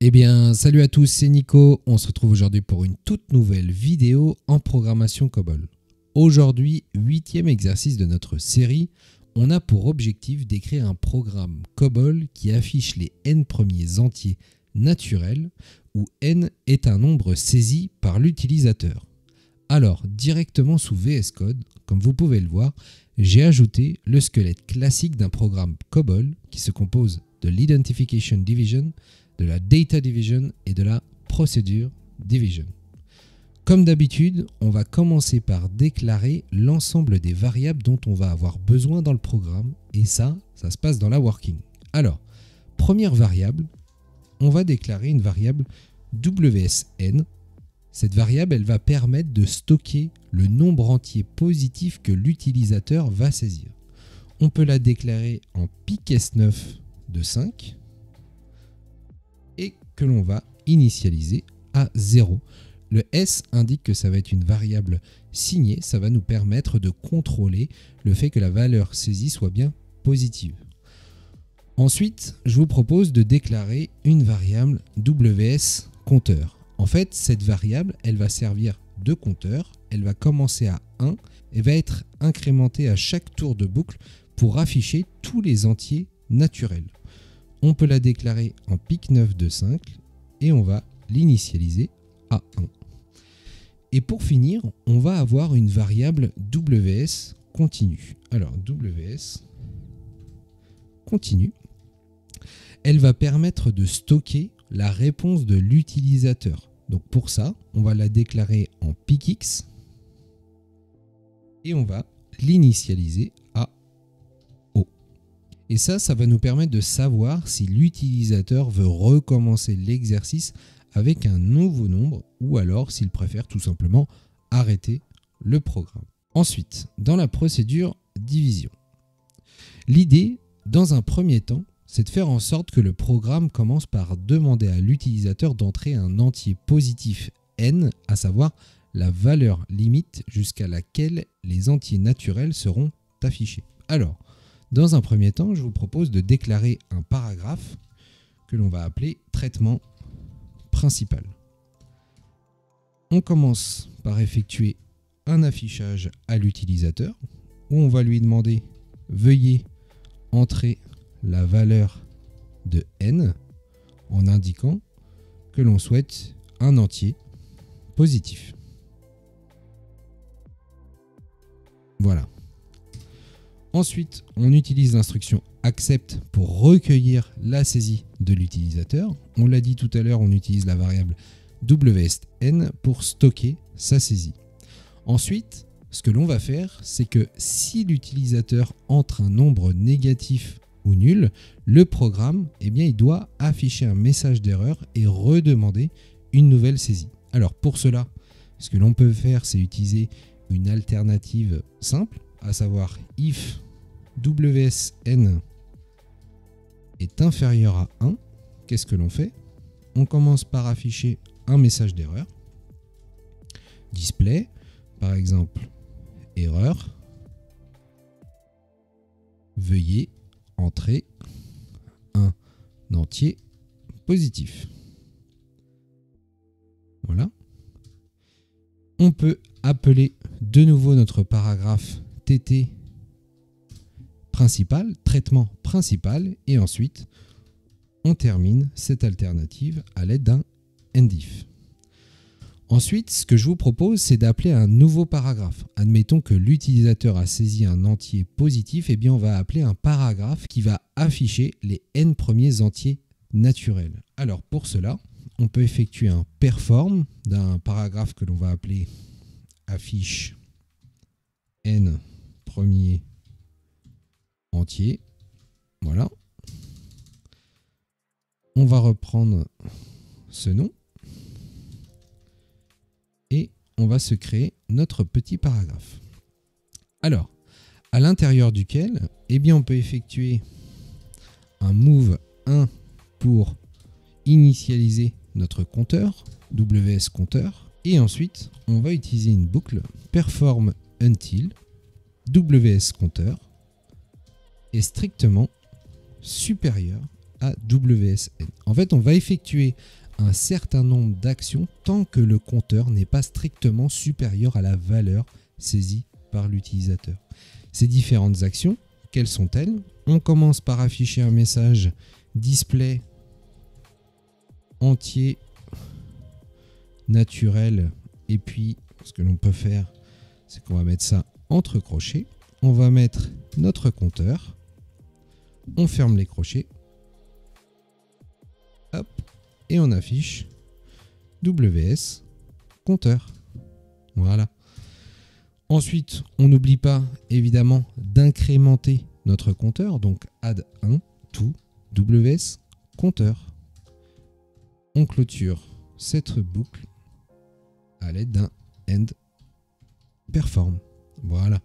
Eh bien, salut à tous, c'est Nico. On se retrouve aujourd'hui pour une toute nouvelle vidéo en programmation COBOL. Aujourd'hui, 8e exercice de notre série, on a pour objectif d'écrire un programme COBOL qui affiche les n premiers entiers naturels, où n est un nombre saisi par l'utilisateur. Alors, directement sous VS Code, comme vous pouvez le voir, j'ai ajouté le squelette classique d'un programme COBOL qui se compose de l'Identification Division, de la Data Division et de la Procedure Division. Comme d'habitude, on va commencer par déclarer l'ensemble des variables dont on va avoir besoin dans le programme, et ça se passe dans la working. Alors, première variable, on va déclarer une variable WSN. Cette variable, elle va permettre de stocker le nombre entier positif que l'utilisateur va saisir. On peut la déclarer en pic S9 de 5 et que l'on va initialiser à 0. Le S indique que ça va être une variable signée, ça va nous permettre de contrôler le fait que la valeur saisie soit bien positive. Ensuite, je vous propose de déclarer une variable WS compteur. En fait, cette variable, elle va servir de compteur, elle va commencer à 1 et va être incrémentée à chaque tour de boucle pour afficher tous les entiers naturels. On peut la déclarer en pic 9 de 5 et on va l'initialiser à 1. Et pour finir, on va avoir une variable WS continue. Alors, WS continue, elle va permettre de stocker la réponse de l'utilisateur. Donc pour ça, on va la déclarer en pic X et on va l'initialiser à O. Et ça va nous permettre de savoir si l'utilisateur veut recommencer l'exercice avec un nouveau nombre ou alors s'il préfère tout simplement arrêter le programme. Ensuite, dans la procédure division, l'idée, dans un premier temps, c'est de faire en sorte que le programme commence par demander à l'utilisateur d'entrer un entier positif n, à savoir la valeur limite jusqu'à laquelle les entiers naturels seront affichés. Alors, dans un premier temps, je vous propose de déclarer un paragraphe que l'on va appeler traitement principal. On commence par effectuer un affichage à l'utilisateur où on va lui demander « Veuillez entrer la valeur de n » en indiquant que l'on souhaite un entier positif. Voilà. Ensuite, on utilise l'instruction accept pour recueillir la saisie de l'utilisateur. On l'a dit tout à l'heure, on utilise la variable WSN pour stocker sa saisie. Ensuite, ce que l'on va faire, c'est que si l'utilisateur entre un nombre négatif ou nul, le programme, il doit afficher un message d'erreur et redemander une nouvelle saisie. Alors pour cela, ce que l'on peut faire, c'est utiliser une alternative simple, à savoir if WSN est inférieur à 1, qu'est-ce que l'on fait? On commence par afficher un message d'erreur. Display, par exemple, erreur. Veuillez entrer un entier positif. Voilà. On peut appeler de nouveau notre paragraphe TT principal, traitement principal, et ensuite on termine cette alternative à l'aide d'un endif. Ensuite, ce que je vous propose, c'est d'appeler un nouveau paragraphe. Admettons que l'utilisateur a saisi un entier positif, on va appeler un paragraphe qui va afficher les n premiers entiers naturels. Alors pour cela, on peut effectuer un perform d'un paragraphe que l'on va appeler affiche n premiers entiers. Voilà. On va reprendre ce nom et on va se créer notre petit paragraphe. Alors, à l'intérieur duquel, on peut effectuer un move 1 pour initialiser notre compteur, WS compteur. Et ensuite, on va utiliser une boucle perform until WS compteur est strictement supérieur à WSN. En fait, on va effectuer un certain nombre d'actions tant que le compteur n'est pas strictement supérieur à la valeur saisie par l'utilisateur. Ces différentes actions, quelles sont-elles? On commence par afficher un message display entier naturel, et puis ce que l'on peut faire, c'est qu'on va mettre ça entre crochets, on va mettre notre compteur, on ferme les crochets, hop, et on affiche WS compteur. Voilà. Ensuite, on n'oublie pas évidemment d'incrémenter notre compteur, donc add 1 to WS compteur. On clôture cette boucle à l'aide d'un end perform. Voilà.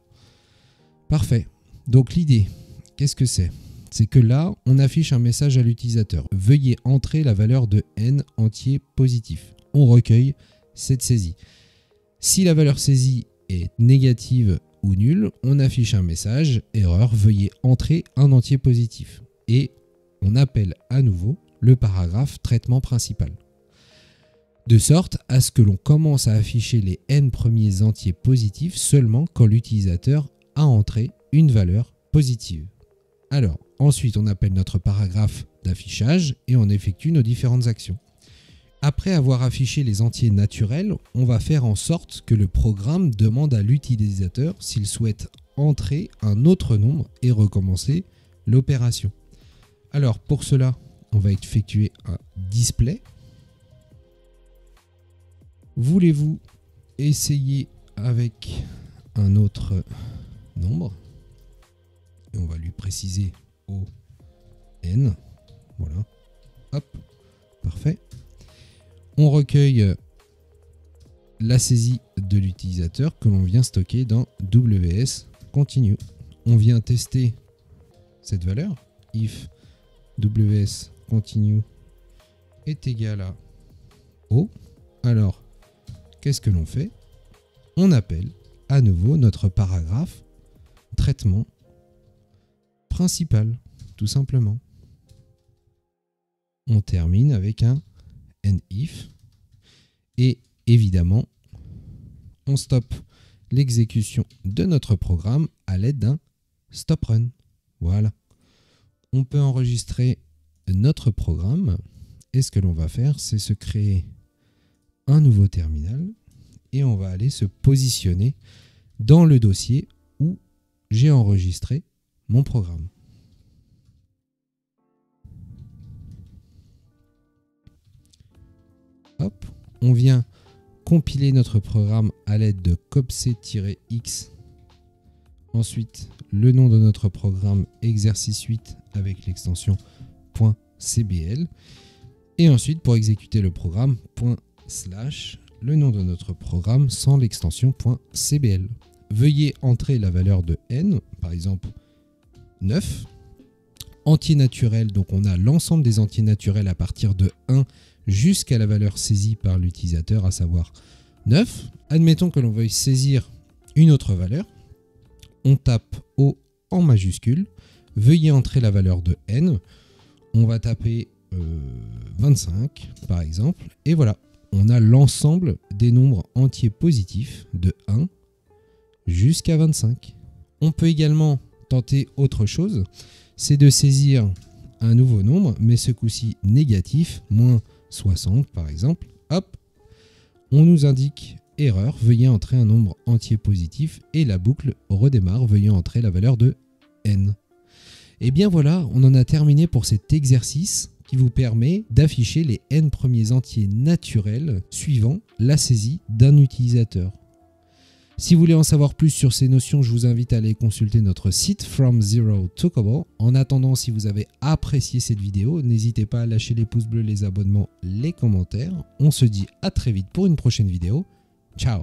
Parfait. Donc l'idée, qu'est-ce que c'est? C'est que là, on affiche un message à l'utilisateur. Veuillez entrer la valeur de n entier positif. On recueille cette saisie. Si la valeur saisie est négative ou nulle, on affiche un message erreur, veuillez entrer un entier positif. Et on appelle à nouveau le paragraphe traitement principal. De sorte à ce que l'on commence à afficher les n premiers entiers positifs seulement quand l'utilisateur a entré une valeur positive. Alors, ensuite, on appelle notre paragraphe d'affichage et on effectue nos différentes actions. Après avoir affiché les entiers naturels, on va faire en sorte que le programme demande à l'utilisateur s'il souhaite entrer un autre nombre et recommencer l'opération. Alors, pour cela, on va effectuer un display. Voulez-vous essayer avec un autre nombre? Et on va lui préciser au n. Voilà. Hop. Parfait. On recueille la saisie de l'utilisateur que l'on vient stocker dans WS continue. On vient tester cette valeur. If WS continue est égal à O. Alors, qu'est-ce que l'on fait? On appelle à nouveau notre paragraphe traitement principal, tout simplement. On termine avec un if et évidemment, on stoppe l'exécution de notre programme à l'aide d'un stop run. Voilà. On peut enregistrer notre programme et ce que l'on va faire, c'est se créer un nouveau terminal et on va aller se positionner dans le dossier où j'ai enregistré mon programme. Hop, on vient compiler notre programme à l'aide de copc-x. Ensuite, le nom de notre programme exercice 8 avec l'extension .cbl. Et ensuite, pour exécuter le programme, / le nom de notre programme sans l'extension .cbl. Veuillez entrer la valeur de n, par exemple 9. Entier naturel, donc on a l'ensemble des entiers naturels à partir de 1 jusqu'à la valeur saisie par l'utilisateur, à savoir 9. Admettons que l'on veuille saisir une autre valeur. On tape O en majuscule. Veuillez entrer la valeur de n. On va taper 25 par exemple. Et voilà, on a l'ensemble des nombres entiers positifs de 1 jusqu'à 25. On peut également tenter autre chose, c'est de saisir un nouveau nombre, mais ce coup-ci négatif, moins 60 par exemple. Hop, on nous indique erreur, veuillez entrer un nombre entier positif et la boucle redémarre, veuillez entrer la valeur de n. Et bien voilà, on en a terminé pour cet exercice qui vous permet d'afficher les n premiers entiers naturels suivant la saisie d'un utilisateur. Si vous voulez en savoir plus sur ces notions, je vous invite à aller consulter notre site From Zero to Cobol. En attendant, si vous avez apprécié cette vidéo, n'hésitez pas à lâcher les pouces bleus, les abonnements, les commentaires. On se dit à très vite pour une prochaine vidéo. Ciao!